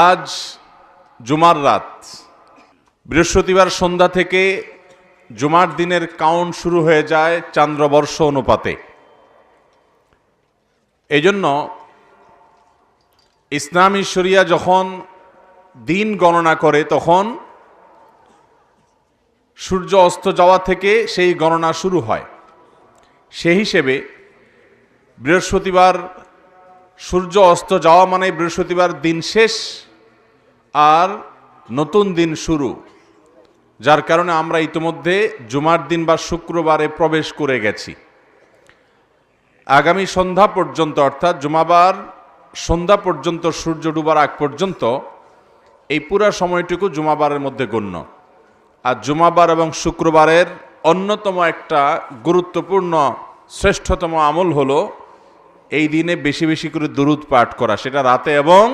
আজ জুমার রাত, বৃহস্পতিবার সন্ধ্যা থেকে জুমার দিনের কাউন্ট শুরু হয়ে যায় চান্দ্রবর্ষ অনুপাতে। এই জন্য ইসলামী শরিয়া যখন দিন গণনা করে তখন সূর্য অস্ত যাওয়া থেকে সেই গণনা শুরু হয়। সেই হিসেবে বৃহস্পতিবার সূর্য অস্ত যাওয়া মানে বৃহস্পতিবার দিন শেষ আর নতুন দিন শুরু, যার কারণে আমরা ইতিমধ্যে জুমার দিন বা শুক্রবারে প্রবেশ করে গেছি। আগামী সন্ধ্যা পর্যন্ত অর্থাৎ জুমাবার সন্ধ্যা পর্যন্ত সূর্য ডুবার আগ পর্যন্ত এই পুরা সময়টুকু জুমাবারের মধ্যে গণ্য। আর জুমাবার এবং শুক্রবারের অন্যতম একটা গুরুত্বপূর্ণ শ্রেষ্ঠতম আমল হলো এই দিনে বেশি বেশি করে দুরূদ পাঠ করা, সেটা রাতে এবং